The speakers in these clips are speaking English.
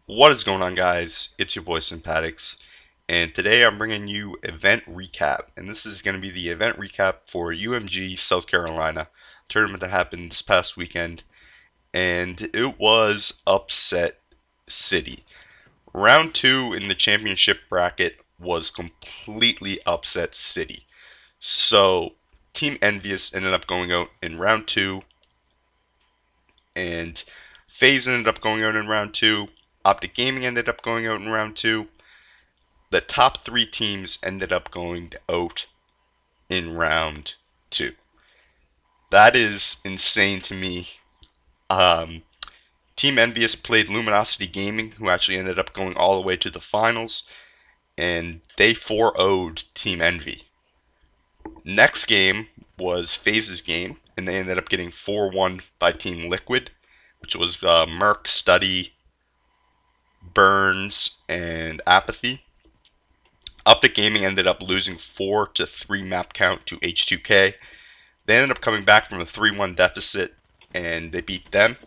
What is going on, guys? It's your boy Sympatix, and today I'm bringing you event recap. And this is going to be the event recap for UMG South Carolina tournament that happened this past weekend, and it was upset city. Round 2 in the championship bracket was completely upset city. So Team Envious ended up going out in round 2, and FaZe ended up going out in round 2. Optic Gaming ended up going out in round 2. The top 3 teams ended up going out in round 2. That is insane to me. Um, Team Envious played Luminosity Gaming, who actually ended up going all the way to the finals, and they 4-0'd Team Envy. Next game was FaZe's game, and they ended up getting 4-1 by Team Liquid, which was Merc, Study, Burns, and Apathy. Optic Gaming ended up losing 4-3 map count to H2K. They ended up coming back from a 3-1 deficit, and they beat them.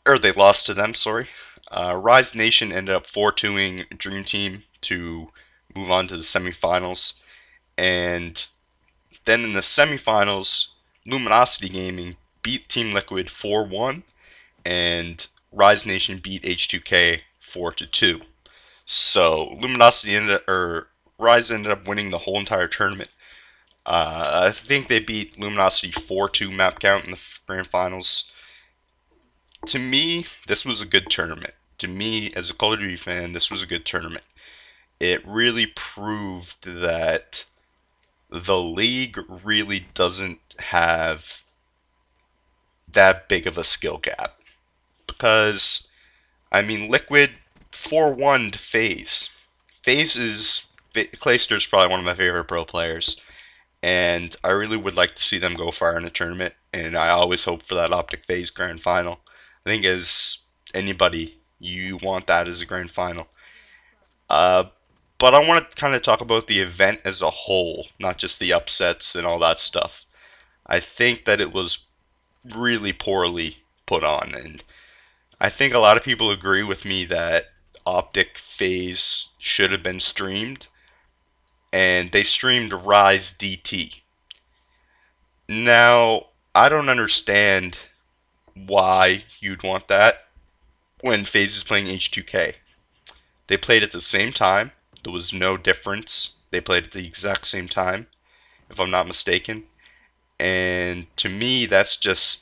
Or they lost to them, sorry. Rise Nation ended up 4-2ing Dream Team to move on to the semifinals. And then in the semifinals, Luminosity Gaming beat Team Liquid 4-1, and Rise Nation beat H2K 4-2. So Rise ended up winning the whole entire tournament. I think they beat Luminosity 4-2 map count in the grand finals. To me, this was a good tournament. To me, as a Call of Duty fan, this was a good tournament. It really proved that the league really doesn't have that big of a skill gap. Because, Liquid 4-1 to FaZe. Clayster's probably one of my favorite pro players, and I really would like to see them go far in a tournament, and I always hope for that Optic FaZe grand final. I think as anybody, you want that as a grand final. Uh, but I want to kind of talk about the event as a whole, not just the upsets and all that stuff. I think that it was really poorly put on, and I think a lot of people agree with me that Optic FaZe should have been streamed, and they streamed Rise DT. Now, I don't understand why you'd want that when FaZe is playing H2K. They played at the same time. There was no difference. They played at the exact same time, if I'm not mistaken. And to me, that's just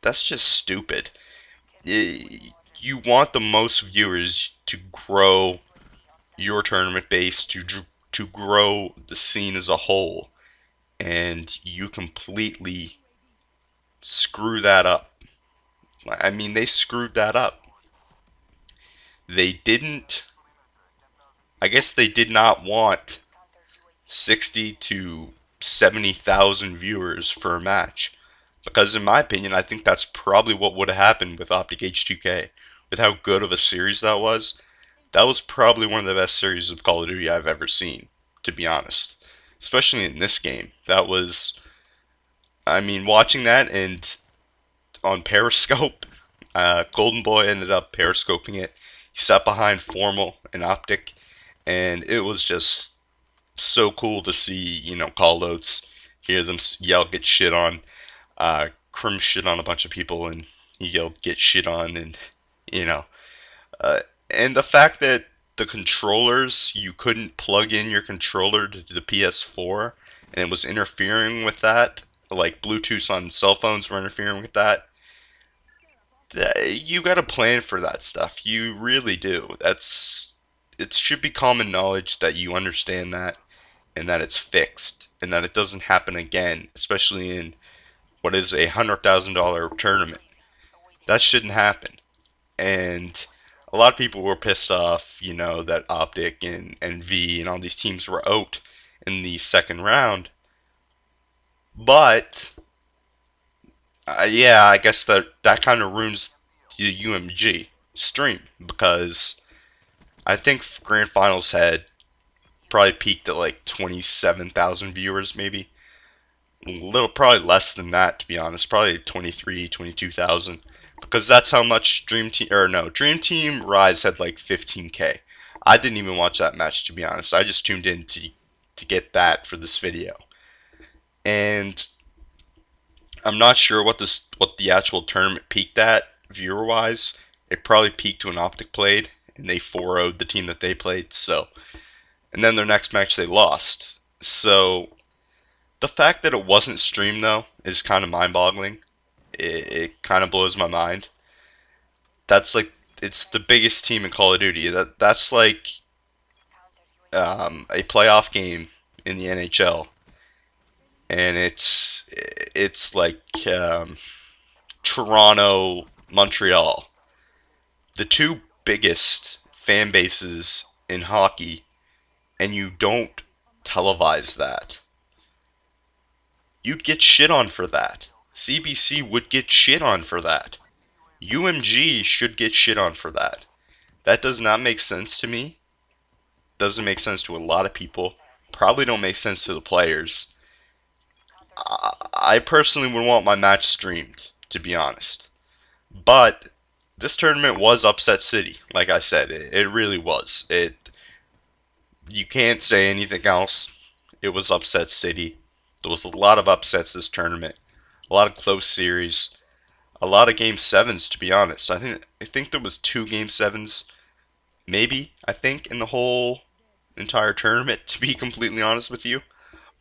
stupid. You want the most viewers to grow your tournament base, to grow the scene as a whole, and you completely screw that up. They screwed that up. They didn't. I guess they did not want 60 to 70,000 viewers for a match. Because in my opinion, I think that's probably what would have happened with Optic H2K. With how good of a series that was probably one of the best series of Call of Duty I've ever seen, to be honest. Especially in this game. Watching that and on Periscope, Golden Boy ended up Periscoping it. He sat behind Formal and Optic, and it was just so cool to see, callouts, hear them yell, get shit on. Crim shit on a bunch of people, and he yelled, get shit on, and, you know. And the fact that the controllers, you couldn't plug in your controller to the PS4, and it was interfering with that, like Bluetooth on cell phones were interfering with that. You gotta plan for that stuff. You really do. It should be common knowledge that you understand that, and that it's fixed, and that it doesn't happen again, especially in what is a $100,000 tournament. That shouldn't happen. And a lot of people were pissed off, that Optic and V and all these teams were out in the second round. But yeah, I guess that kind of ruins the UMG stream, because I think Grand Finals had probably peaked at like 27,000 viewers, maybe. A little, probably less than that, to be honest. Probably 23, 22,000. because that's how much Dream Team Rise had like 15K. I didn't even watch that match, to be honest. I just tuned in to get that for this video. And I'm not sure what the actual tournament peaked at viewer wise. It probably peaked when Optic played and they 4-0'd the team that they played. So, and then their next match they lost. So the fact that it wasn't streamed though is kind of mind-boggling. It kind of blows my mind. That's like it's the biggest team in Call of Duty. That's like a playoff game in the NHL, and it's like Toronto, Montreal, the two biggest fan bases in hockey, and you don't televise that. You'd get shit on for that. CBC would get shit on for that. UMG should get shit on for that. That does not make sense to me. Doesn't make sense to a lot of people. Probably don't make sense to the players. I personally would want my match streamed, to be honest. But this tournament was upset city, like I said. It really was. You can't say anything else. It was upset city. There was a lot of upsets this tournament. A lot of close series. A lot of game sevens, to be honest. I think there was 2 game sevens, maybe. I think in the whole entire tournament, to be completely honest with you.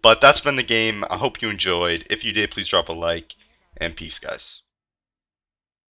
But that's been the game. I hope you enjoyed. If you did, please drop a like, and peace, guys.